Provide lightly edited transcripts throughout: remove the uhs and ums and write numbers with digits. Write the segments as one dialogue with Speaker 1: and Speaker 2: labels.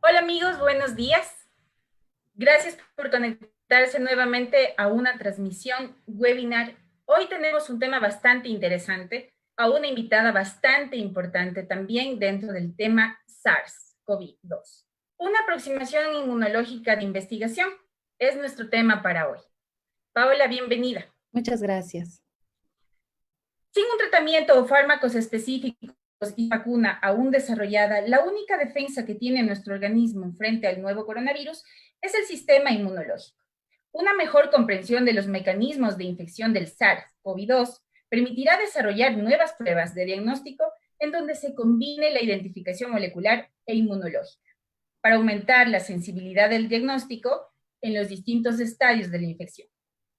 Speaker 1: Hola amigos, buenos días. Gracias por conectarse nuevamente a una transmisión webinar. Hoy tenemos un tema bastante interesante, a una invitada bastante importante también dentro del tema SARS-CoV-2. Una aproximación inmunológica de investigación es nuestro tema para hoy. Paola, bienvenida.
Speaker 2: Muchas gracias.
Speaker 1: Sin un tratamiento o fármacos específicos y vacuna aún desarrollada, la única defensa que tiene nuestro organismo frente al nuevo coronavirus es el sistema inmunológico. Una mejor comprensión de los mecanismos de infección del SARS-CoV-2 permitirá desarrollar nuevas pruebas de diagnóstico en donde se combine la identificación molecular e inmunológica para aumentar la sensibilidad del diagnóstico en los distintos estadios de la infección.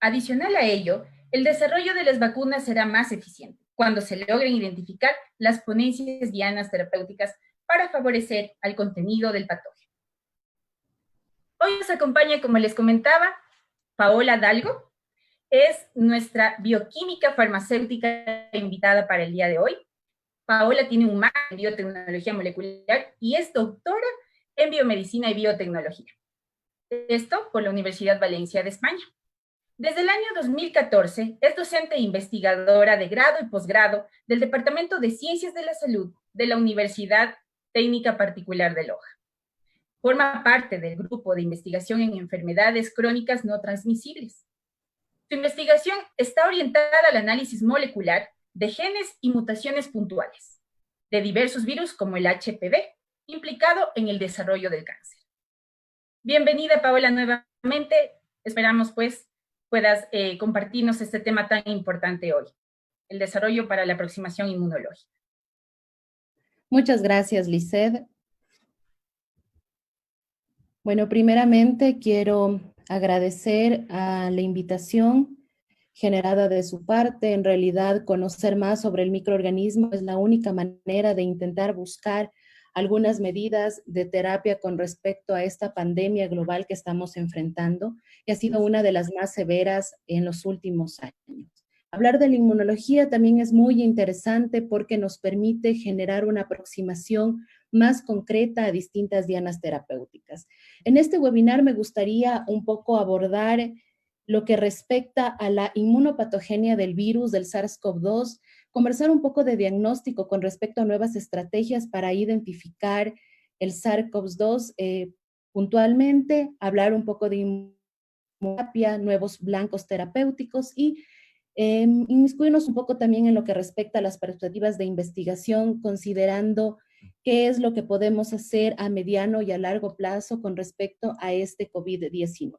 Speaker 1: Adicional a ello, el desarrollo de las vacunas será más eficiente cuando se logren identificar las ponencias dianas terapéuticas para favorecer al contenido del patógeno. Hoy nos acompaña, como les comentaba, Paola Dalgo, es nuestra bioquímica farmacéutica invitada para el día de hoy. Paola tiene un máster en biotecnología molecular y es doctora en biomedicina y biotecnología. Esto por la Universidad Valencia de España. Desde el año 2014 es docente e investigadora de grado y posgrado del Departamento de Ciencias de la Salud de la Universidad Técnica Particular de Loja. Forma parte del grupo de investigación en enfermedades crónicas no transmisibles. Su investigación está orientada al análisis molecular de genes y mutaciones puntuales de diversos virus como el HPV, implicado en el desarrollo del cáncer. Bienvenida, Paola, nuevamente. Esperamos, pues, puedas compartirnos este tema tan importante hoy, el desarrollo para la aproximación inmunológica.
Speaker 2: Muchas gracias, Lisset. Bueno, primeramente quiero agradecer a la invitación generada de su parte. En realidad, conocer más sobre el microorganismo es la única manera de intentar buscar algunas medidas de terapia con respecto a esta pandemia global que estamos enfrentando, y ha sido una de las más severas en los últimos años. Hablar de la inmunología también es muy interesante porque nos permite generar una aproximación más concreta a distintas dianas terapéuticas. En este webinar me gustaría un poco abordar lo que respecta a la inmunopatogenia del virus del SARS-CoV-2, conversar un poco de diagnóstico con respecto a nuevas estrategias para identificar el SARS-CoV-2 puntualmente, hablar un poco de inmunoterapia, nuevos blancos terapéuticos y inmiscuirnos un poco también en lo que respecta a las perspectivas de investigación, considerando qué es lo que podemos hacer a mediano y a largo plazo con respecto a este COVID-19.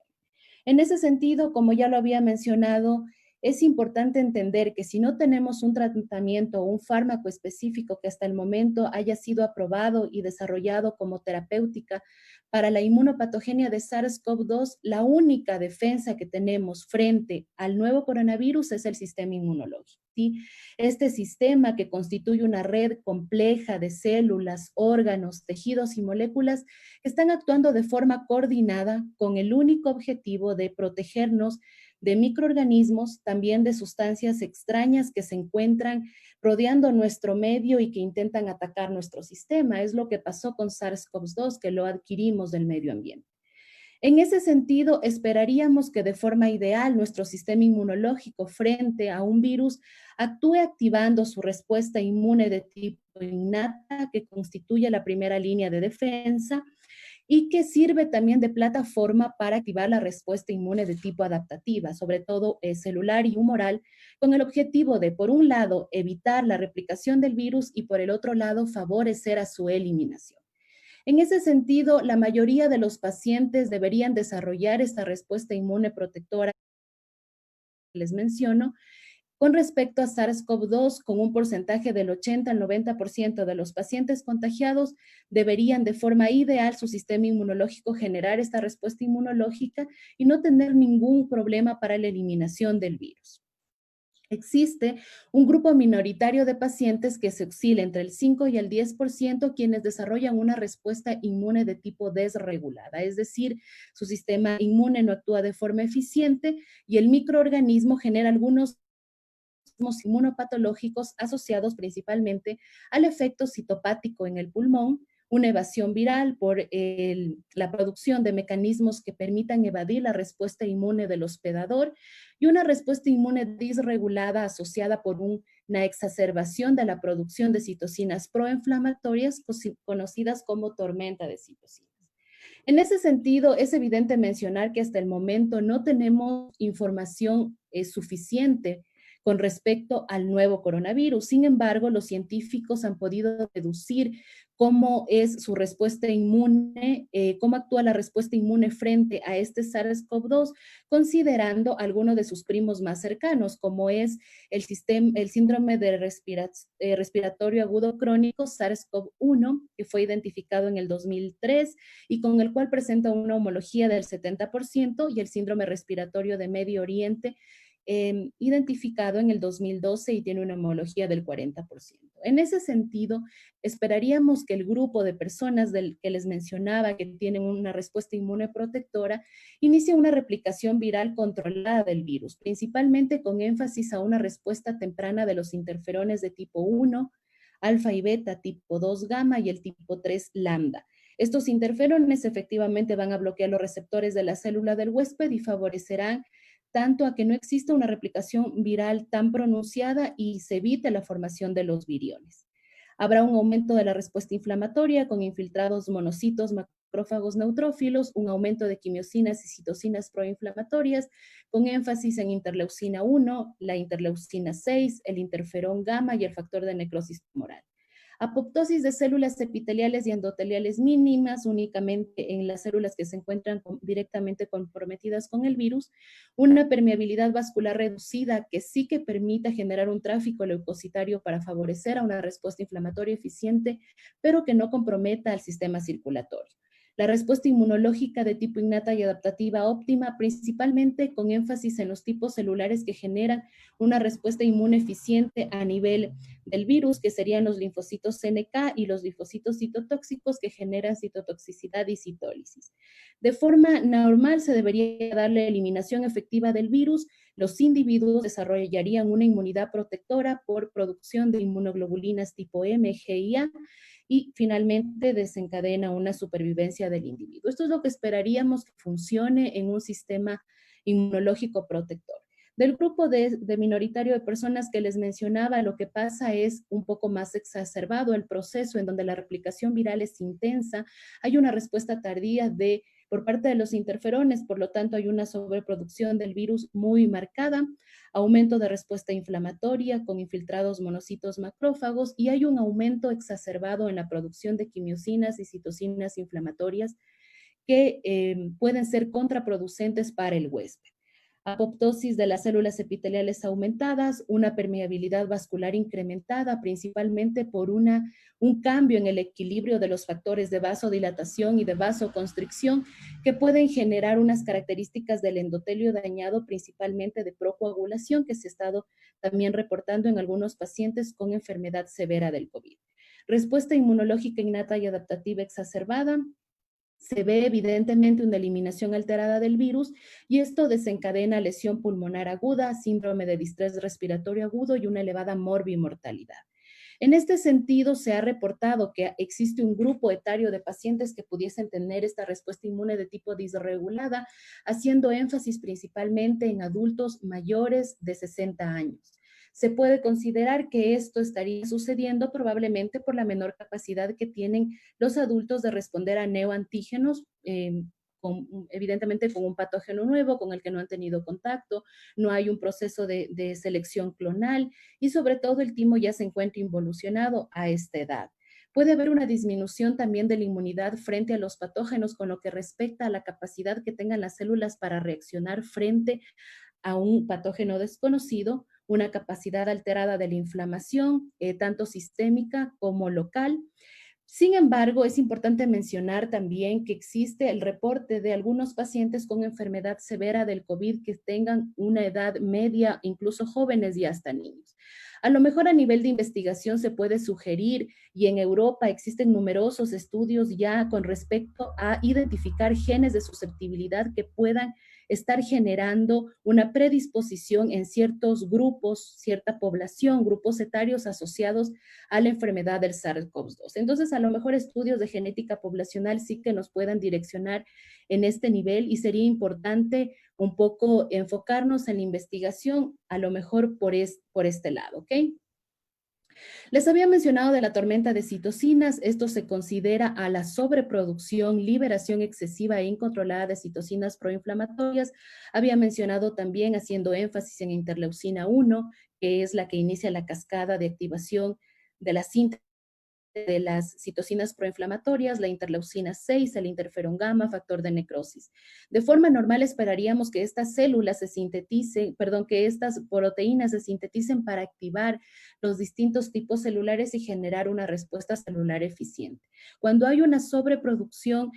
Speaker 2: En ese sentido, como ya lo había mencionado, es importante entender que si no tenemos un tratamiento o un fármaco específico que hasta el momento haya sido aprobado y desarrollado como terapéutica para la inmunopatogenia de SARS-CoV-2, la única defensa que tenemos frente al nuevo coronavirus es el sistema inmunológico. ¿Sí? Este sistema, que constituye una red compleja de células, órganos, tejidos y moléculas que están actuando de forma coordinada con el único objetivo de protegernos de microorganismos, también de sustancias extrañas que se encuentran rodeando nuestro medio y que intentan atacar nuestro sistema. Es lo que pasó con SARS-CoV-2, que lo adquirimos del medio ambiente. En ese sentido, esperaríamos que de forma ideal nuestro sistema inmunológico frente a un virus actúe activando su respuesta inmune de tipo innata, que constituye la primera línea de defensa, y que sirve también de plataforma para activar la respuesta inmune de tipo adaptativa, sobre todo celular y humoral, con el objetivo de, por un lado, evitar la replicación del virus y, por el otro lado, favorecer a su eliminación. En ese sentido, la mayoría de los pacientes deberían desarrollar esta respuesta inmune protectora que les menciono. Con respecto a SARS-CoV-2, con un porcentaje del 80 al 90% de los pacientes contagiados deberían de forma ideal su sistema inmunológico generar esta respuesta inmunológica y no tener ningún problema para la eliminación del virus. Existe un grupo minoritario de pacientes que se oscila entre el 5 y el 10% quienes desarrollan una respuesta inmune de tipo desregulada, es decir, su sistema inmune no actúa de forma eficiente y el microorganismo genera algunos inmunopatológicos asociados principalmente al efecto citopático en el pulmón una evasión viral por la producción de mecanismos que permitan evadir la respuesta inmune del hospedador y una respuesta inmune disregulada asociada por una exacerbación de la producción de citocinas proinflamatorias conocidas como tormenta de citocinas. En ese sentido, es evidente mencionar que hasta el momento no tenemos información suficiente con respecto al nuevo coronavirus. Sin embargo, los científicos han podido deducir cómo es su respuesta inmune, cómo actúa la respuesta inmune frente a este SARS-CoV-2, considerando algunos de sus primos más cercanos, como es el síndrome de respiratorio agudo crónico SARS-CoV-1, que fue identificado en el 2003 y con el cual presenta una homología del 70%, y el síndrome respiratorio de Medio Oriente, identificado en el 2012 y tiene una homología del 40%. En ese sentido, esperaríamos que el grupo de personas que les mencionaba que tienen una respuesta inmune protectora inicie una replicación viral controlada del virus, principalmente con énfasis a una respuesta temprana de los interferones de tipo 1, alfa y beta, tipo 2 gamma y el tipo 3 lambda. Estos interferones efectivamente van a bloquear los receptores de la célula del huésped y favorecerán tanto a que no exista una replicación viral tan pronunciada y se evite la formación de los viriones. Habrá un aumento de la respuesta inflamatoria con infiltrados monocitos, macrófagos neutrófilos, un aumento de quimiosinas y citocinas proinflamatorias, con énfasis en interleucina 1, la interleucina 6, el interferón gamma y el factor de necrosis tumoral. Apoptosis de células epiteliales y endoteliales mínimas únicamente en las células que se encuentran directamente comprometidas con el virus, una permeabilidad vascular reducida que sí que permita generar un tráfico leucocitario para favorecer a una respuesta inflamatoria eficiente, pero que no comprometa al sistema circulatorio. La respuesta inmunológica de tipo innata y adaptativa óptima, principalmente con énfasis en los tipos celulares que generan una respuesta inmune eficiente a nivel del virus, que serían los linfocitos CNK y los linfocitos citotóxicos que generan citotoxicidad y citólisis. De forma normal se debería darle eliminación efectiva del virus. Los individuos desarrollarían una inmunidad protectora por producción de inmunoglobulinas tipo M, G y A, y finalmente desencadena una supervivencia del individuo. Esto es lo que esperaríamos que funcione en un sistema inmunológico protector. Del grupo de minoritario de personas que les mencionaba, lo que pasa es un poco más exacerbado el proceso en donde la replicación viral es intensa, hay una respuesta tardía por parte de los interferones, por lo tanto hay una sobreproducción del virus muy marcada, aumento de respuesta inflamatoria con infiltrados monocitos macrófagos y hay un aumento exacerbado en la producción de quimiosinas y citocinas inflamatorias que pueden ser contraproducentes para el huésped. Apoptosis de las células epiteliales aumentadas, una permeabilidad vascular incrementada, principalmente por un cambio en el equilibrio de los factores de vasodilatación y de vasoconstricción que pueden generar unas características del endotelio dañado, principalmente de procoagulación, que se ha estado también reportando en algunos pacientes con enfermedad severa del COVID. Respuesta inmunológica innata y adaptativa exacerbada. Se ve evidentemente una eliminación alterada del virus y esto desencadena lesión pulmonar aguda, síndrome de distrés respiratorio agudo y una elevada morbimortalidad. En este sentido, se ha reportado que existe un grupo etario de pacientes que pudiesen tener esta respuesta inmune de tipo disregulada, haciendo énfasis principalmente en adultos mayores de 60 años. Se puede considerar que esto estaría sucediendo probablemente por la menor capacidad que tienen los adultos de responder a neoantígenos, evidentemente con un patógeno nuevo con el que no han tenido contacto, no hay un proceso de selección clonal y sobre todo el timo ya se encuentra involucionado a esta edad. Puede haber una disminución también de la inmunidad frente a los patógenos con lo que respecta a la capacidad que tengan las células para reaccionar frente a un patógeno desconocido, una capacidad alterada de la inflamación, tanto sistémica como local. Sin embargo, es importante mencionar también que existe el reporte de algunos pacientes con enfermedad severa del COVID que tengan una edad media, incluso jóvenes y hasta niños. A lo mejor a nivel de investigación se puede sugerir, y en Europa existen numerosos estudios ya con respecto a identificar genes de susceptibilidad que puedan estar generando una predisposición en ciertos grupos, cierta población, grupos etarios asociados a la enfermedad del SARS-CoV-2. Entonces, a lo mejor estudios de genética poblacional sí que nos puedan direccionar en este nivel y sería importante un poco enfocarnos en la investigación, a lo mejor por este lado, ¿ok? Les había mencionado de la tormenta de citocinas. Esto se considera a la sobreproducción, liberación excesiva e incontrolada de citocinas proinflamatorias. Había mencionado también, haciendo énfasis en interleucina 1, que es la que inicia la cascada de activación de la síntesis de las citocinas proinflamatorias, la interleucina 6, el interferón gamma, factor de necrosis. De forma normal esperaríamos que estas células se sinteticen, que estas proteínas se sinteticen para activar los distintos tipos celulares y generar una respuesta celular eficiente. Cuando hay una sobreproducción,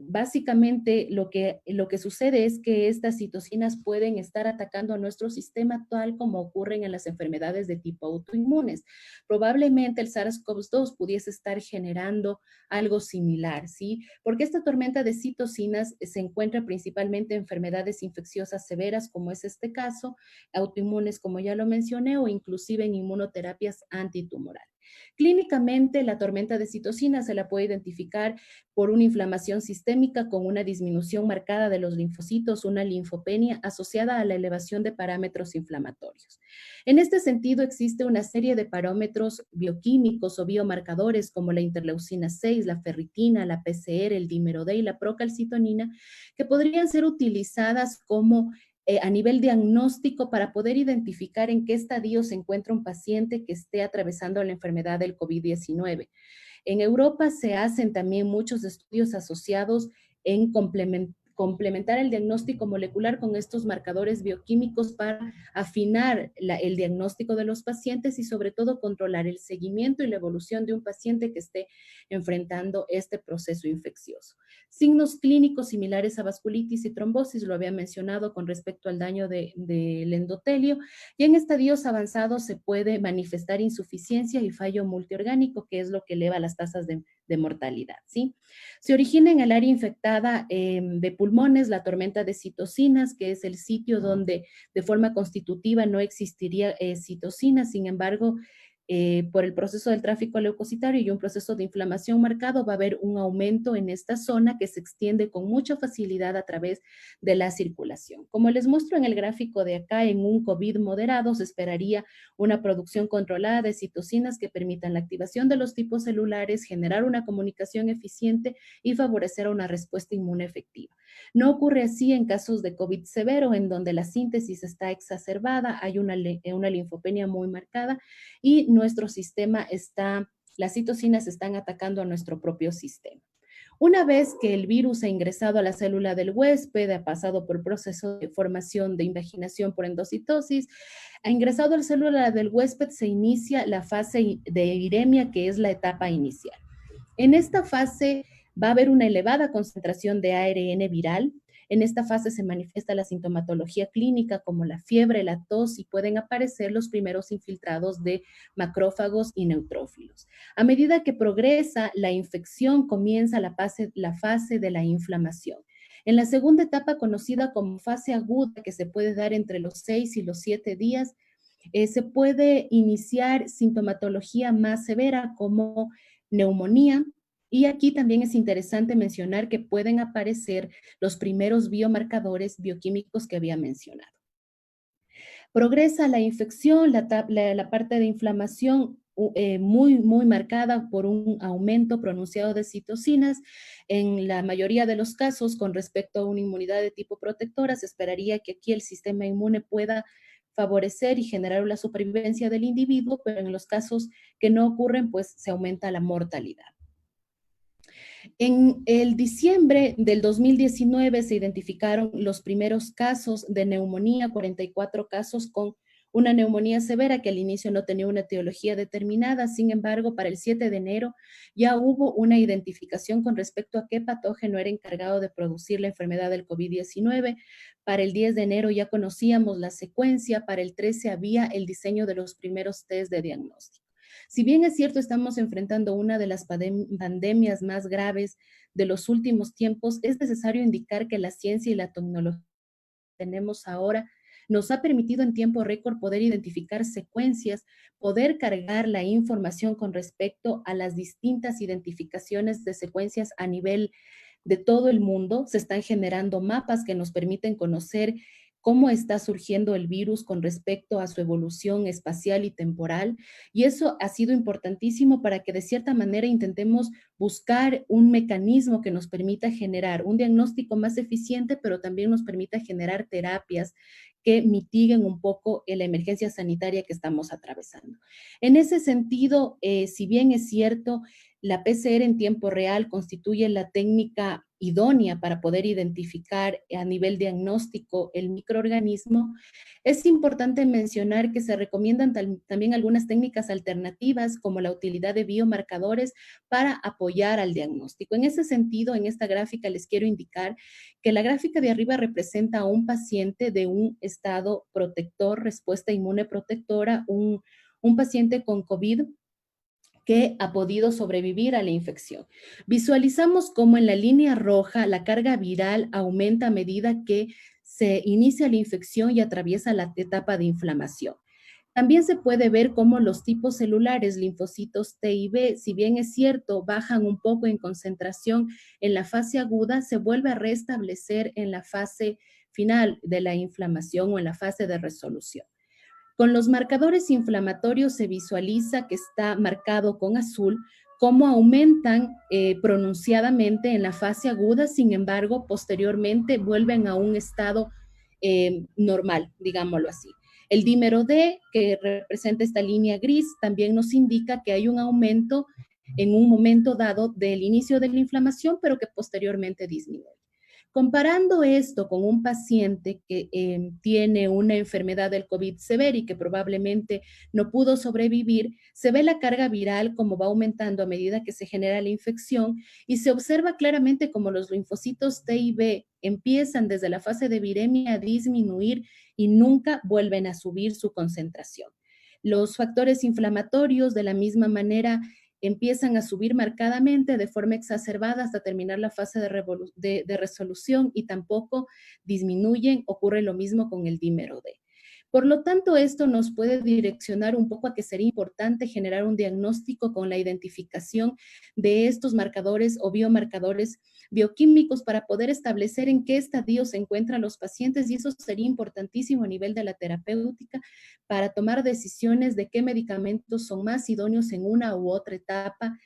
Speaker 2: básicamente lo que sucede es que estas citocinas pueden estar atacando a nuestro sistema tal como ocurren en las enfermedades de tipo autoinmunes. Probablemente el SARS-CoV-2 pudiese estar generando algo similar, ¿sí? Porque esta tormenta de citocinas se encuentra principalmente en enfermedades infecciosas severas, como es este caso, autoinmunes, como ya lo mencioné, o inclusive en inmunoterapias antitumorales. Clínicamente, la tormenta de citocinas se la puede identificar por una inflamación sistémica con una disminución marcada de los linfocitos, una linfopenia asociada a la elevación de parámetros inflamatorios. En este sentido, existe una serie de parámetros bioquímicos o biomarcadores como la interleucina 6, la ferritina, la PCR, el dímero D y la procalcitonina, que podrían ser utilizadas como a nivel diagnóstico para poder identificar en qué estadio se encuentra un paciente que esté atravesando la enfermedad del COVID-19. En Europa se hacen también muchos estudios asociados en complementar el diagnóstico molecular con estos marcadores bioquímicos para afinar el diagnóstico de los pacientes y sobre todo controlar el seguimiento y la evolución de un paciente que esté enfrentando este proceso infeccioso. Signos clínicos similares a vasculitis y trombosis, lo había mencionado con respecto al daño del endotelio, y en estadios avanzados se puede manifestar insuficiencia y fallo multiorgánico, que es lo que eleva las tasas de mortalidad, ¿sí? Se origina en el área infectada de pulmones, la tormenta de citocinas, que es el sitio donde de forma constitutiva no existiría citocinas, sin embargo, por el proceso del tráfico leucocitario y un proceso de inflamación marcado, va a haber un aumento en esta zona que se extiende con mucha facilidad a través de la circulación. Como les muestro en el gráfico de acá, en un COVID moderado se esperaría una producción controlada de citocinas que permitan la activación de los tipos celulares, generar una comunicación eficiente y favorecer una respuesta inmune efectiva. No ocurre así en casos de COVID severo, en donde la síntesis está exacerbada, hay una linfopenia muy marcada y nuestro sistema las citocinas están atacando a nuestro propio sistema. Una vez que el virus ha ingresado a la célula del huésped, ha pasado por el proceso de formación de invaginación por endocitosis, ha ingresado a la célula del huésped, se inicia la fase de viremia, que es la etapa inicial. En esta fase va a haber una elevada concentración de ARN viral. En esta fase se manifiesta la sintomatología clínica como la fiebre, la tos y pueden aparecer los primeros infiltrados de macrófagos y neutrófilos. A medida que progresa la infección, comienza la fase de la inflamación. En la segunda etapa, conocida como fase aguda, que se puede dar entre los 6 y los 7 días, se puede iniciar sintomatología más severa como neumonía, y aquí también es interesante mencionar que pueden aparecer los primeros biomarcadores bioquímicos que había mencionado. Progresa la infección, la parte de inflamación muy marcada por un aumento pronunciado de citocinas. En la mayoría de los casos, con respecto a una inmunidad de tipo protectora, se esperaría que aquí el sistema inmune pueda favorecer y generar la supervivencia del individuo, pero en los casos que no ocurren, pues se aumenta la mortalidad. En el diciembre del 2019 se identificaron los primeros casos de neumonía, 44 casos con una neumonía severa que al inicio no tenía una etiología determinada. Sin embargo, para el 7 de enero ya hubo una identificación con respecto a qué patógeno era encargado de producir la enfermedad del COVID-19. Para el 10 de enero ya conocíamos la secuencia. Para el 13 había el diseño de los primeros test de diagnóstico. Si bien es cierto, estamos enfrentando una de las pandemias más graves de los últimos tiempos, es necesario indicar que la ciencia y la tecnología tenemos ahora nos ha permitido en tiempo récord poder identificar secuencias, poder cargar la información con respecto a las distintas identificaciones de secuencias a nivel de todo el mundo. Se están generando mapas que nos permiten conocer cómo está surgiendo el virus con respecto a su evolución espacial y temporal. Y eso ha sido importantísimo para que de cierta manera intentemos buscar un mecanismo que nos permita generar un diagnóstico más eficiente, pero también nos permita generar terapias que mitiguen un poco la emergencia sanitaria que estamos atravesando. En ese sentido, si bien es cierto, la PCR en tiempo real constituye la técnica idónea para poder identificar a nivel diagnóstico el microorganismo, es importante mencionar que se recomiendan también algunas técnicas alternativas como la utilidad de biomarcadores para apoyar al diagnóstico. En ese sentido, en esta gráfica les quiero indicar que la gráfica de arriba representa a un paciente de un estado protector, respuesta inmune protectora, un paciente con COVID que ha podido sobrevivir a la infección. Visualizamos cómo en la línea roja la carga viral aumenta a medida que se inicia la infección y atraviesa la etapa de inflamación. También se puede ver cómo los tipos celulares, linfocitos T y B, si bien es cierto, bajan un poco en concentración en la fase aguda, se vuelve a restablecer en la fase final de la inflamación o en la fase de resolución. Con los marcadores inflamatorios se visualiza que está marcado con azul cómo aumentan pronunciadamente en la fase aguda, sin embargo, posteriormente vuelven a un estado normal, digámoslo así. El dímero D, que representa esta línea gris, también nos indica que hay un aumento en un momento dado del inicio de la inflamación, pero que posteriormente disminuye. Comparando esto con un paciente que tiene una enfermedad del COVID severa y que probablemente no pudo sobrevivir, se ve la carga viral como va aumentando a medida que se genera la infección y se observa claramente como los linfocitos T y B empiezan desde la fase de viremia a disminuir y nunca vuelven a subir su concentración. Los factores inflamatorios de la misma manera empiezan a subir marcadamente de forma exacerbada hasta terminar la fase de resolución y tampoco disminuyen. Ocurre lo mismo con el dímero D. Por lo tanto, esto nos puede direccionar un poco a que sería importante generar un diagnóstico con la identificación de estos marcadores o biomarcadores bioquímicos para poder establecer en qué estadio se encuentran los pacientes, y eso sería importantísimo a nivel de la terapéutica para tomar decisiones de qué medicamentos son más idóneos en una u otra etapa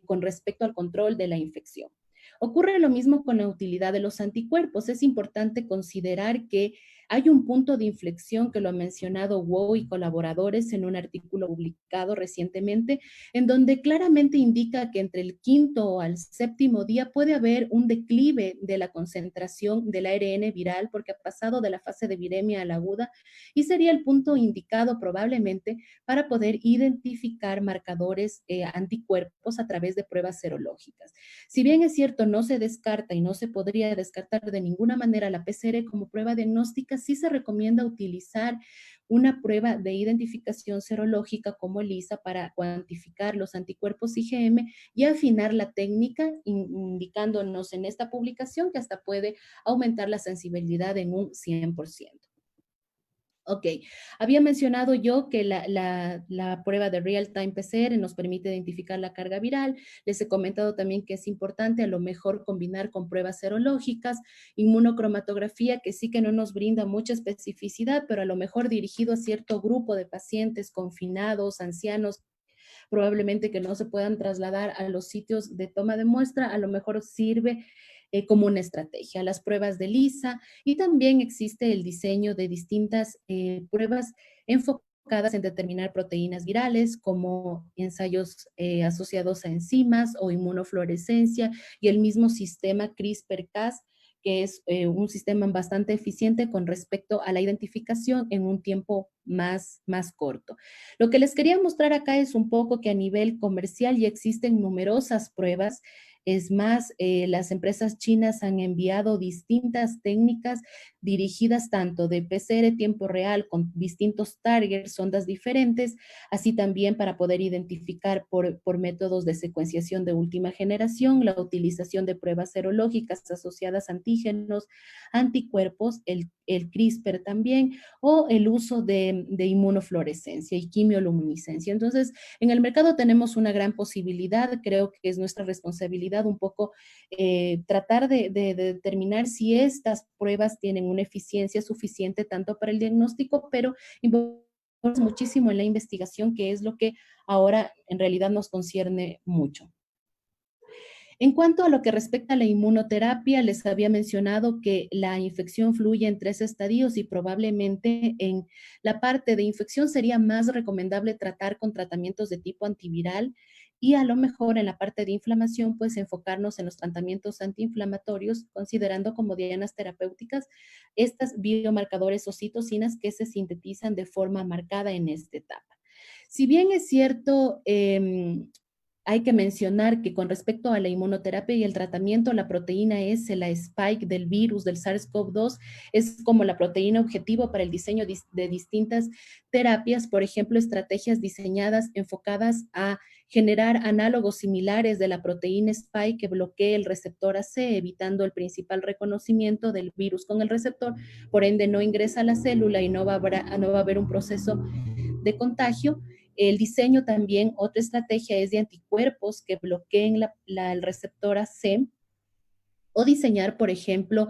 Speaker 2: con respecto al control de la infección. Ocurre lo mismo con la utilidad de los anticuerpos. Es importante considerar que hay un punto de inflexión que lo ha mencionado Wu y colaboradores en un artículo publicado recientemente, en donde claramente indica que entre el quinto al séptimo día puede haber un declive de la concentración del ARN viral porque ha pasado de la fase de viremia a la aguda, y sería el punto indicado probablemente para poder identificar marcadores anticuerpos a través de pruebas serológicas. Si bien es cierto, no se descarta y no se podría descartar de ninguna manera la PCR como prueba diagnóstica, sí se recomienda utilizar una prueba de identificación serológica como ELISA para cuantificar los anticuerpos IgM y afinar la técnica, indicándonos en esta publicación que hasta puede aumentar la sensibilidad en un 100%. Ok, había mencionado yo que la prueba de real-time PCR nos permite identificar la carga viral. Les he comentado también que es importante a lo mejor combinar con pruebas serológicas, inmunocromatografía, que sí que no nos brinda mucha especificidad, pero a lo mejor dirigido a cierto grupo de pacientes confinados, ancianos, probablemente que no se puedan trasladar a los sitios de toma de muestra, a lo mejor sirve como una estrategia. Las pruebas de ELISA, y también existe el diseño de distintas pruebas enfocadas en determinar proteínas virales, como ensayos asociados a enzimas o inmunofluorescencia, y el mismo sistema CRISPR-Cas, que es un sistema bastante eficiente con respecto a la identificación en un tiempo más corto. Lo que les quería mostrar acá es un poco que a nivel comercial ya existen numerosas pruebas Es más, las empresas chinas han enviado distintas técnicas dirigidas tanto de PCR tiempo real con distintos targets, ondas diferentes, así también para poder identificar por métodos de secuenciación de última generación, la utilización de pruebas serológicas asociadas a antígenos, anticuerpos, el CRISPR también, o el uso de inmunofluorescencia y quimioluminiscencia. Entonces, en el mercado tenemos una gran posibilidad, creo que es nuestra responsabilidad un poco tratar de determinar si estas pruebas tienen una eficiencia suficiente tanto para el diagnóstico, pero muchísimo en la investigación, que es lo que ahora en realidad nos concierne mucho. En cuanto a lo que respecta a la inmunoterapia, les había mencionado que la infección fluye en 3 estadios y probablemente en la parte de infección sería más recomendable tratar con tratamientos de tipo antiviral y a lo mejor en la parte de inflamación, pues enfocarnos en los tratamientos antiinflamatorios, considerando como dianas terapéuticas estas biomarcadores o citocinas que se sintetizan de forma marcada en esta etapa. Si bien es cierto, hay que mencionar que con respecto a la inmunoterapia y el tratamiento, la proteína S, la spike del virus del SARS-CoV-2, es como la proteína objetivo para el diseño de distintas terapias, por ejemplo, estrategias diseñadas enfocadas a generar análogos similares de la proteína spike que bloquee el receptor AC, evitando el principal reconocimiento del virus con el receptor, por ende no ingresa a la célula y no va a haber un proceso de contagio. El diseño también, otra estrategia es de anticuerpos que bloqueen el receptor AC o diseñar, por ejemplo,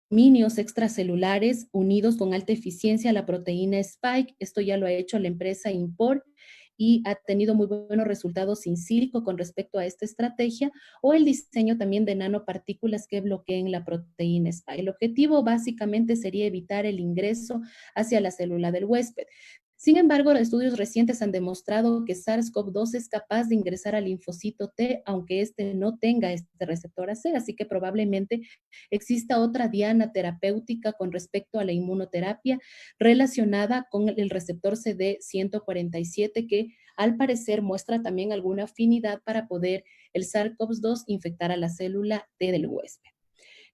Speaker 2: minios extracelulares unidos con alta eficiencia a la proteína Spike. Esto ya lo ha hecho la empresa Import y ha tenido muy buenos resultados in silico con respecto a esta estrategia, o el diseño también de nanopartículas que bloqueen la proteína Spike. El objetivo básicamente sería evitar el ingreso hacia la célula del huésped. Sin embargo, estudios recientes han demostrado que SARS-CoV-2 es capaz de ingresar al linfocito T, aunque este no tenga este receptor AC, así que probablemente exista otra diana terapéutica con respecto a la inmunoterapia relacionada con el receptor CD147, que al parecer muestra también alguna afinidad para poder el SARS-CoV-2 infectar a la célula T del huésped.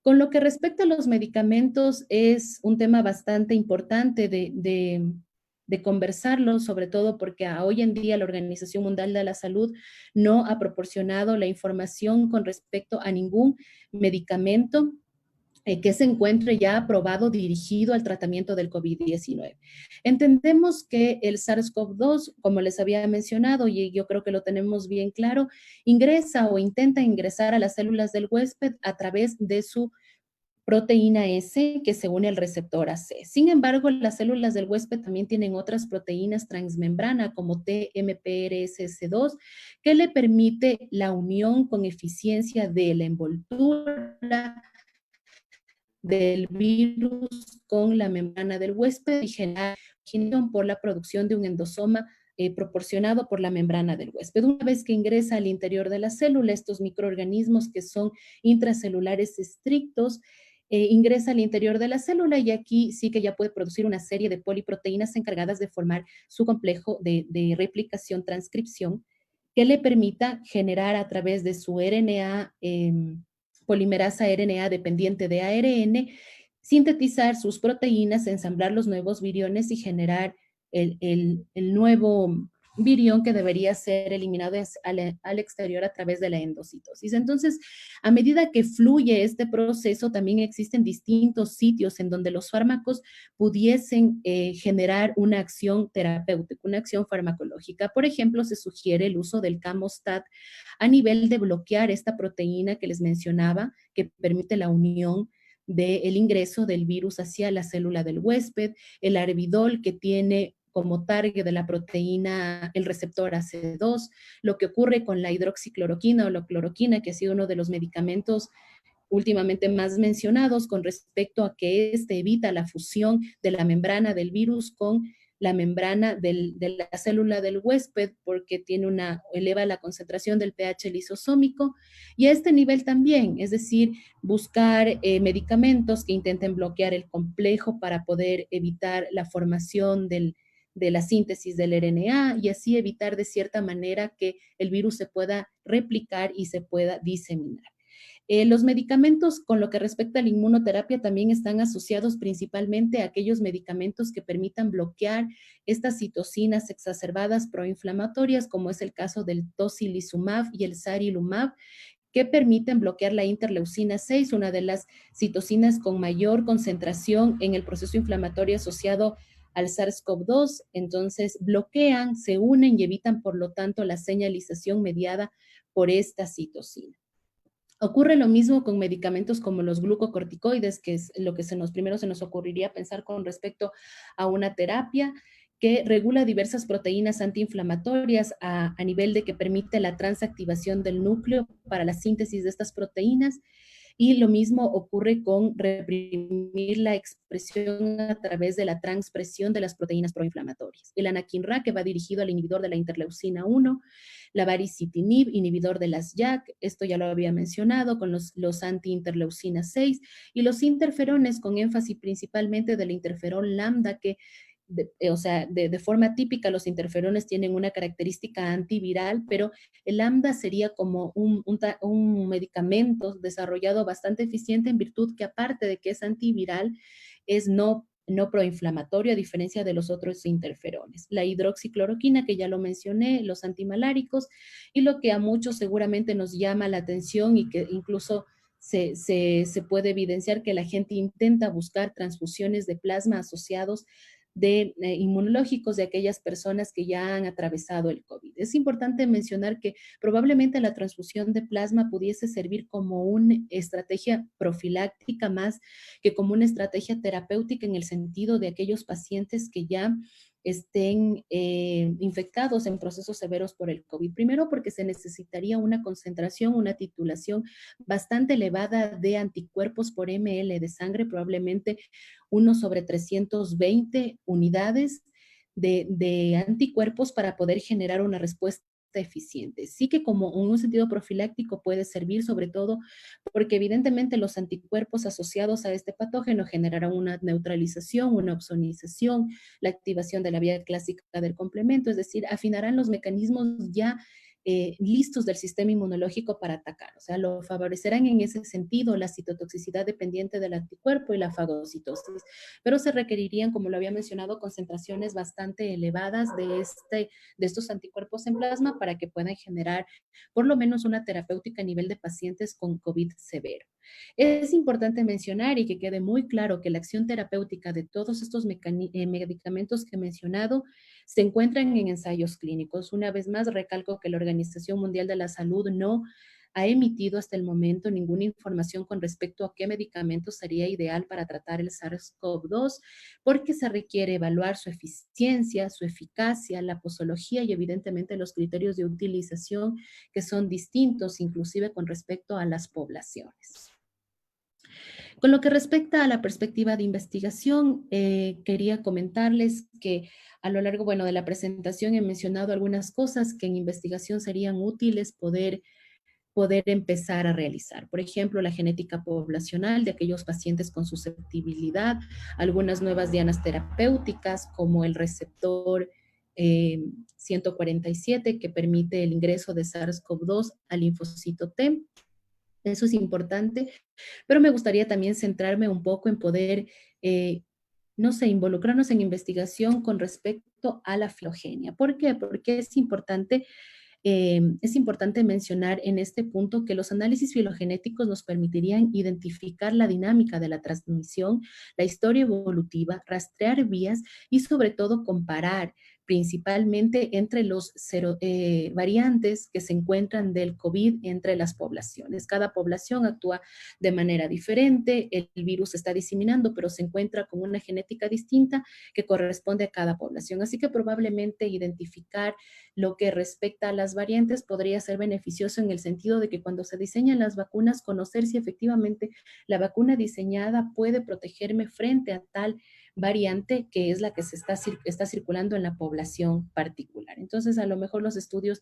Speaker 2: Con lo que respecta a los medicamentos, es un tema bastante importante de conversarlo, sobre todo porque hoy en día la Organización Mundial de la Salud no ha proporcionado la información con respecto a ningún medicamento que se encuentre ya aprobado dirigido al tratamiento del COVID-19. Entendemos que el SARS-CoV-2, como les había mencionado, y yo creo que lo tenemos bien claro, ingresa o intenta ingresar a las células del huésped a través de su proteína S que se une al receptor AC. Sin embargo, las células del huésped también tienen otras proteínas transmembrana como TMPRSS2 que le permite la unión con eficiencia de la envoltura del virus con la membrana del huésped y generar por la producción de un endosoma proporcionado por la membrana del huésped. Una vez que ingresa al interior de la célula, estos microorganismos que son intracelulares estrictos, ingresa al interior de la célula y aquí sí que ya puede producir una serie de poliproteínas encargadas de formar su complejo de replicación-transcripción que le permita generar a través de su RNA polimerasa RNA dependiente de ARN, sintetizar sus proteínas, ensamblar los nuevos viriones y generar el nuevo virión que debería ser eliminado al exterior a través de la endocitosis. Entonces, a medida que fluye este proceso, también existen distintos sitios en donde los fármacos pudiesen generar una acción terapéutica, una acción farmacológica. Por ejemplo, se sugiere el uso del Camostat a nivel de bloquear esta proteína que les mencionaba, que permite la unión del ingreso del virus hacia la célula del huésped, el Arbidol que tiene como target de la proteína el receptor AC2, lo que ocurre con la hidroxicloroquina o la cloroquina, que ha sido uno de los medicamentos últimamente más mencionados con respecto a que este evita la fusión de la membrana del virus con la membrana de la célula del huésped porque eleva la concentración del pH lisosómico y a este nivel también, es decir, buscar medicamentos que intenten bloquear el complejo para poder evitar la formación del de la síntesis del RNA y así evitar de cierta manera que el virus se pueda replicar y se pueda diseminar. Los medicamentos con lo que respecta a la inmunoterapia también están asociados principalmente a aquellos medicamentos que permitan bloquear estas citocinas exacerbadas proinflamatorias, como es el caso del tocilizumab y el sarilumab, que permiten bloquear la interleucina 6, una de las citocinas con mayor concentración en el proceso inflamatorio asociado al SARS-CoV-2. Entonces, bloquean, se unen y evitan, por lo tanto, la señalización mediada por esta citocina. Ocurre lo mismo con medicamentos como los glucocorticoides, que es lo que primero se nos ocurriría pensar con respecto a una terapia que regula diversas proteínas antiinflamatorias a nivel de que permite la transactivación del núcleo para la síntesis de estas proteínas. Y lo mismo ocurre con reprimir la expresión a través de la transpresión de las proteínas proinflamatorias. El anakinra, que va dirigido al inhibidor de la interleucina 1, la baricitinib, inhibidor de las JAK, esto ya lo había mencionado, con los anti-interleucina 6, y los interferones, con énfasis principalmente del interferón lambda, que de forma típica los interferones tienen una característica antiviral, pero el lambda sería como un medicamento desarrollado bastante eficiente en virtud que aparte de que es antiviral, es no proinflamatorio a diferencia de los otros interferones. La hidroxicloroquina, que ya lo mencioné, los antimaláricos, y lo que a muchos seguramente nos llama la atención y que incluso se puede evidenciar que la gente intenta buscar transfusiones de plasma asociados de inmunológicos de aquellas personas que ya han atravesado el COVID. Es importante mencionar que probablemente la transfusión de plasma pudiese servir como una estrategia profiláctica más que como una estrategia terapéutica en el sentido de aquellos pacientes que ya estén infectados en procesos severos por el COVID. Primero, porque se necesitaría una concentración, una titulación bastante elevada de anticuerpos por ml de sangre, probablemente 1/320 unidades de anticuerpos para poder generar una respuesta eficiente. Sí que como en un sentido profiláctico puede servir, sobre todo porque evidentemente los anticuerpos asociados a este patógeno generarán una neutralización, una opsonización, la activación de la vía clásica del complemento, es decir, afinarán los mecanismos ya listos del sistema inmunológico para atacar. O sea, lo favorecerán en ese sentido la citotoxicidad dependiente del anticuerpo y la fagocitosis. Pero se requerirían, como lo había mencionado, concentraciones bastante elevadas de estos anticuerpos en plasma para que puedan generar por lo menos una terapéutica a nivel de pacientes con COVID severo. Es importante mencionar y que quede muy claro que la acción terapéutica de todos estos medicamentos que he mencionado se encuentran en ensayos clínicos. Una vez más, recalco que la Organización Mundial de la Salud no ha emitido hasta el momento ninguna información con respecto a qué medicamento sería ideal para tratar el SARS-CoV-2, porque se requiere evaluar su eficiencia, su eficacia, la posología y evidentemente los criterios de utilización que son distintos, inclusive con respecto a las poblaciones. Con lo que respecta a la perspectiva de investigación, quería comentarles que a lo largo, de la presentación he mencionado algunas cosas que en investigación serían útiles poder empezar a realizar. Por ejemplo, la genética poblacional de aquellos pacientes con susceptibilidad, algunas nuevas dianas terapéuticas como el receptor 147 que permite el ingreso de SARS-CoV-2 al linfocito T. Eso es importante, pero me gustaría también centrarme un poco en poder, involucrarnos en investigación con respecto a la filogenia. ¿Por qué? Porque es importante mencionar en este punto que los análisis filogenéticos nos permitirían identificar la dinámica de la transmisión, la historia evolutiva, rastrear vías y sobre todo comparar principalmente entre los variantes que se encuentran del COVID entre las poblaciones. Cada población actúa de manera diferente, el virus se está diseminando, pero se encuentra con una genética distinta que corresponde a cada población. Así que probablemente identificar lo que respecta a las variantes podría ser beneficioso en el sentido de que cuando se diseñan las vacunas, conocer si efectivamente la vacuna diseñada puede protegerme frente a tal variante que es la que está circulando en la población particular. Entonces, a lo mejor los estudios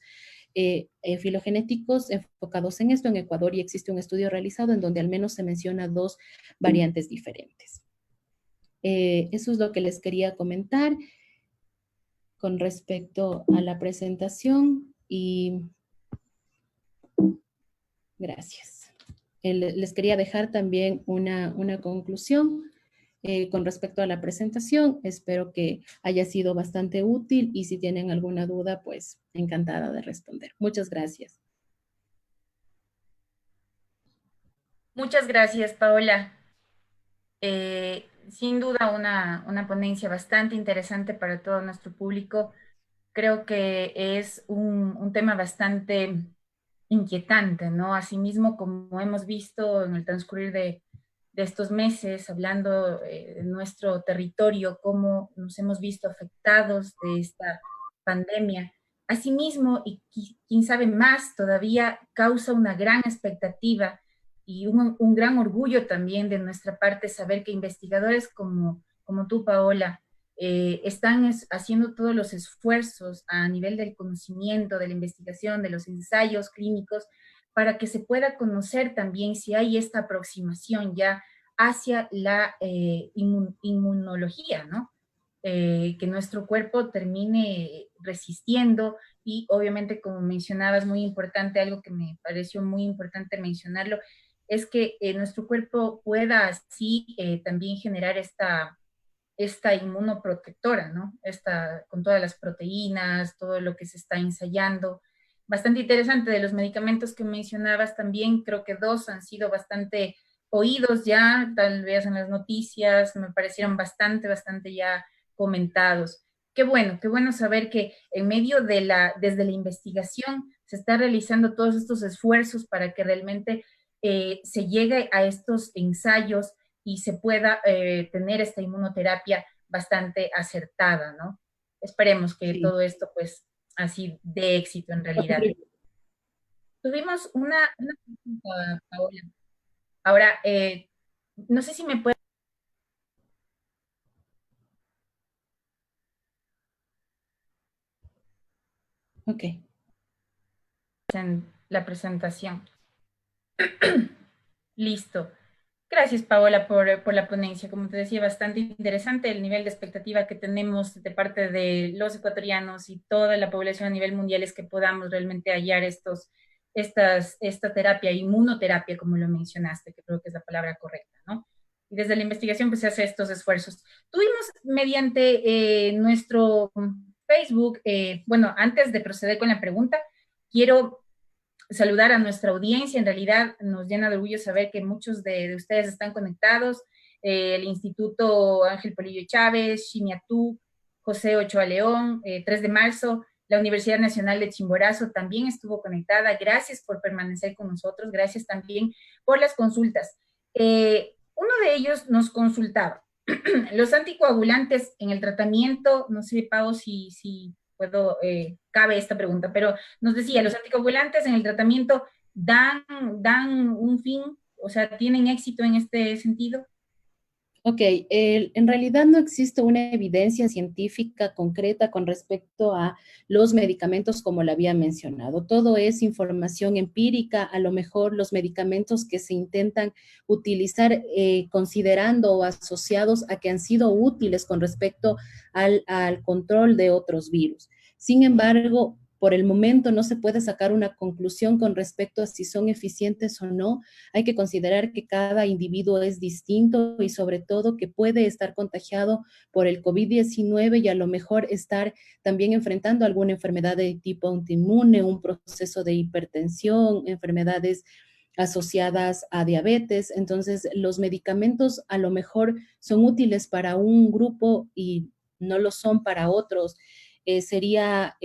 Speaker 2: filogenéticos enfocados en esto, en Ecuador y existe un estudio realizado en donde al menos se menciona 2 variantes diferentes. Eso es lo que les quería comentar. con respecto a la presentación y gracias. Les quería dejar también una conclusión con respecto a la presentación. Espero que haya sido bastante útil y si tienen alguna duda, pues encantada de responder. Muchas gracias.
Speaker 1: Muchas gracias, Paola. Sin duda una ponencia bastante interesante para todo nuestro público. Creo que es un tema bastante inquietante, ¿no? Asimismo, como hemos visto en el transcurrir de estos meses, hablando de nuestro territorio, cómo nos hemos visto afectados de esta pandemia. Asimismo, y quién sabe más, todavía causa una gran expectativa y un gran orgullo también de nuestra parte saber que investigadores como tú, Paola, están haciendo todos los esfuerzos a nivel del conocimiento, de la investigación, de los ensayos clínicos, para que se pueda conocer también si hay esta aproximación ya hacia la inmunología, ¿no? Que nuestro cuerpo termine resistiendo y obviamente, como mencionabas, muy importante, algo que me pareció muy importante mencionarlo, es que nuestro cuerpo pueda así también generar esta inmunoprotectora, ¿no? Con todas las proteínas, todo lo que se está ensayando. Bastante interesante de los medicamentos que mencionabas también, creo que dos han sido bastante oídos ya, tal vez en las noticias, me parecieron bastante ya comentados. Qué bueno saber que en medio desde la investigación se está realizando todos estos esfuerzos para que realmente se llegue a estos ensayos y se pueda tener esta inmunoterapia bastante acertada, ¿no? Esperemos que
Speaker 2: Sí.
Speaker 1: todo esto, pues, así de éxito en realidad. Tuvimos una pregunta, Paola. Ahora, no sé si me puedes
Speaker 2: Ok.
Speaker 1: en la presentación. Listo. Gracias, Paola, por la ponencia. Como te decía, bastante interesante el nivel de expectativa que tenemos de parte de los ecuatorianos y toda la población a nivel mundial es que podamos realmente hallar esta terapia, inmunoterapia, como lo mencionaste, que creo que es la palabra correcta, ¿no? Y desde la investigación pues se hace estos esfuerzos. Tuvimos mediante nuestro Facebook, bueno, antes de proceder con la pregunta, quiero saludar a nuestra audiencia. En realidad nos llena de orgullo saber que muchos de ustedes están conectados. El Instituto Ángel Polillo Chávez, Ximiatú, José Ochoa León, 3 de marzo, la Universidad Nacional de Chimborazo también estuvo conectada. Gracias por permanecer con nosotros. Gracias también por las consultas. Uno de ellos nos consultaba los anticoagulantes en el tratamiento, no sé, Pau, si puedo, cabe esta pregunta, pero nos decía, los anticoagulantes en el tratamiento dan un fin, o sea, ¿tienen éxito en este sentido?
Speaker 2: Ok, en realidad no existe una evidencia científica concreta con respecto a los medicamentos como lo había mencionado. Todo es información empírica, a lo mejor los medicamentos que se intentan utilizar considerando o asociados a que han sido útiles con respecto al control de otros virus. Sin embargo, por el momento no se puede sacar una conclusión con respecto a si son eficientes o no. Hay que considerar que cada individuo es distinto y sobre todo que puede estar contagiado por el COVID-19 y a lo mejor estar también enfrentando alguna enfermedad de tipo autoinmune, un proceso de hipertensión, enfermedades asociadas a diabetes. Entonces, los medicamentos a lo mejor son útiles para un grupo y no lo son para otros. Sería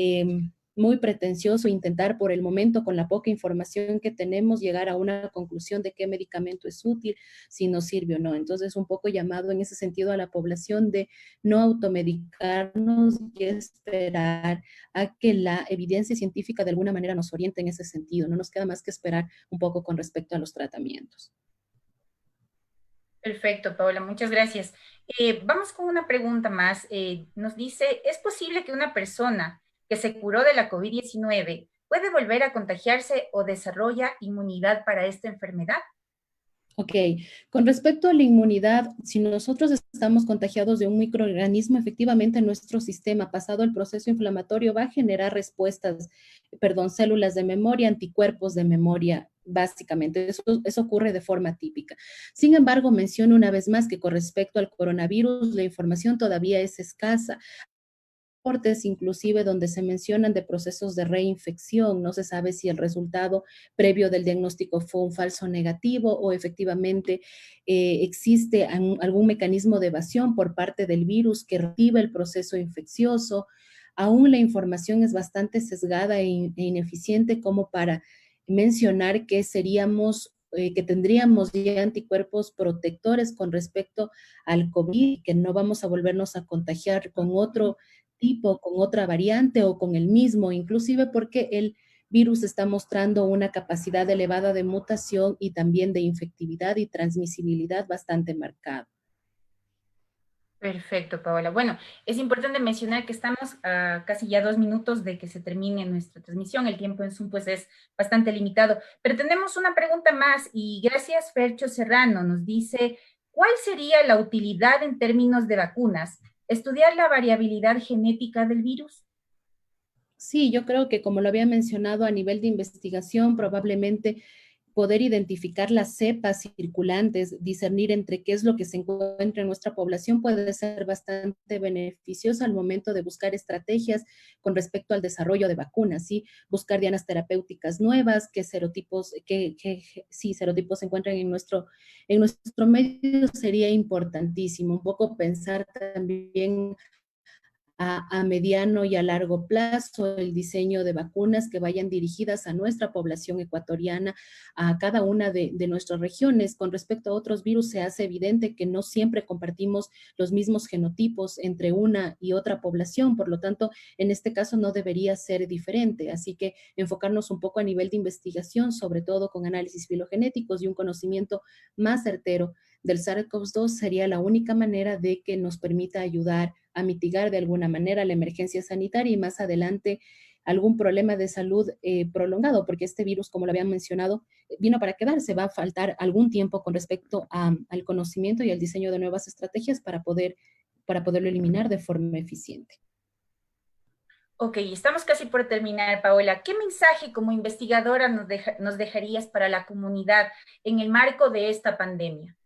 Speaker 2: muy pretencioso intentar por el momento, con la poca información que tenemos, llegar a una conclusión de qué medicamento es útil, si nos sirve o no. Entonces, un poco llamado en ese sentido a la población de no automedicarnos y esperar a que la evidencia científica de alguna manera nos oriente en ese sentido. No nos queda más que esperar un poco con respecto a los tratamientos.
Speaker 1: Perfecto, Paola, muchas gracias. Vamos con una pregunta más. Nos dice, ¿es posible que una persona que se curó de la COVID-19 puede volver a contagiarse o desarrolla inmunidad para esta enfermedad?
Speaker 2: Ok, con respecto a la inmunidad, si nosotros estamos contagiados de un microorganismo, efectivamente nuestro sistema, pasado el proceso inflamatorio, va a generar respuestas, perdón, células de memoria, anticuerpos de memoria, básicamente. Eso ocurre de forma típica. Sin embargo, menciono una vez más que con respecto al coronavirus, la información todavía es escasa reportes inclusive donde se mencionan de procesos de reinfección. No se sabe si el resultado previo del diagnóstico fue un falso negativo o efectivamente existe algún mecanismo de evasión por parte del virus que reactiva el proceso infeccioso. Aún la información es bastante sesgada e ineficiente como para mencionar que que tendríamos ya anticuerpos protectores con respecto al COVID, que no vamos a volvernos a contagiar con otro tipo, con otra variante o con el mismo, inclusive porque el virus está mostrando una capacidad elevada de mutación y también de infectividad y transmisibilidad bastante marcada.
Speaker 1: Perfecto, Paola. Bueno, es importante mencionar que estamos a casi ya 2 minutos de que se termine nuestra transmisión. El tiempo en Zoom pues es bastante limitado, pero tenemos una pregunta más y gracias Fercho Serrano nos dice, ¿cuál sería la utilidad en términos de vacunas? ¿Estudiar la variabilidad genética del virus?
Speaker 2: Sí, yo creo que como lo había mencionado a nivel de investigación, probablemente poder identificar las cepas circulantes, discernir entre qué es lo que se encuentra en nuestra población puede ser bastante beneficioso al momento de buscar estrategias con respecto al desarrollo de vacunas, ¿sí? Buscar dianas terapéuticas nuevas, serotipos se encuentran en nuestro medio sería importantísimo. Un poco pensar también a mediano y a largo plazo el diseño de vacunas que vayan dirigidas a nuestra población ecuatoriana, a cada una de nuestras regiones. Con respecto a otros virus, se hace evidente que no siempre compartimos los mismos genotipos entre una y otra población, por lo tanto, en este caso no debería ser diferente. Así que enfocarnos un poco a nivel de investigación, sobre todo con análisis filogenéticos y un conocimiento más certero del SARS-CoV-2 sería la única manera de que nos permita ayudar a mitigar de alguna manera la emergencia sanitaria y más adelante algún problema de salud prolongado, porque este virus, como lo habían mencionado, vino para quedarse. Va a faltar algún tiempo con respecto al conocimiento y al diseño de nuevas estrategias para poderlo eliminar de forma eficiente.
Speaker 1: Ok, estamos casi por terminar, Paola. ¿Qué mensaje como investigadora nos dejarías para la comunidad en el marco de esta pandemia?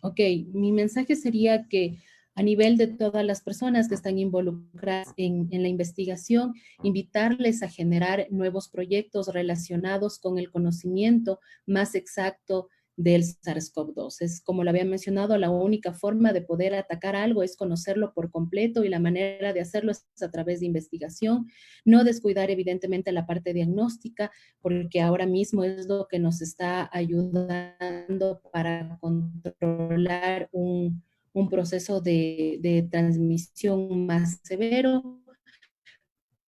Speaker 2: Ok, mi mensaje sería que a nivel de todas las personas que están involucradas en la investigación, invitarles a generar nuevos proyectos relacionados con el conocimiento más exacto del SARS-CoV-2. Es como lo había mencionado, la única forma de poder atacar algo es conocerlo por completo y la manera de hacerlo es a través de investigación. No descuidar evidentemente la parte diagnóstica, porque ahora mismo es lo que nos está ayudando para controlar un proceso de transmisión más severo,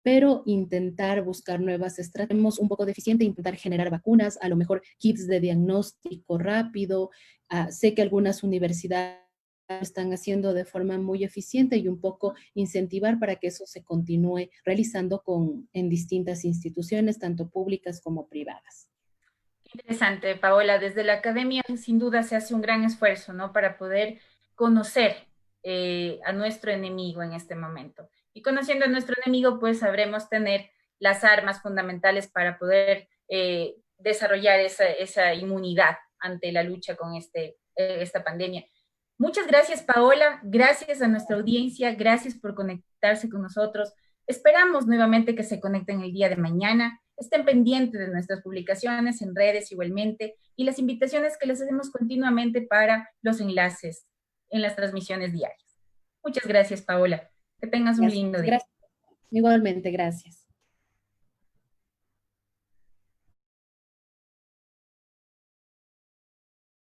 Speaker 2: pero intentar buscar nuevas estrategias, un poco deficiente, intentar generar vacunas, a lo mejor kits de diagnóstico rápido. Sé que algunas universidades están haciendo de forma muy eficiente y un poco incentivar para que eso se continúe realizando en distintas instituciones, tanto públicas como privadas.
Speaker 1: Interesante, Paola. Desde la academia, sin duda, se hace un gran esfuerzo, ¿no? Para poder conocer a nuestro enemigo en este momento. Y conociendo a nuestro enemigo, pues sabremos tener las armas fundamentales para poder desarrollar esa inmunidad ante la lucha con esta pandemia. Muchas gracias, Paola. Gracias a nuestra audiencia. Gracias por conectarse con nosotros. Esperamos nuevamente que se conecten el día de mañana. Estén pendientes de nuestras publicaciones en redes igualmente y las invitaciones que les hacemos continuamente para los enlaces en las transmisiones diarias. Muchas gracias, Paola. Que tengas un
Speaker 2: Gracias,
Speaker 1: lindo día.
Speaker 2: gracias. Igualmente, gracias.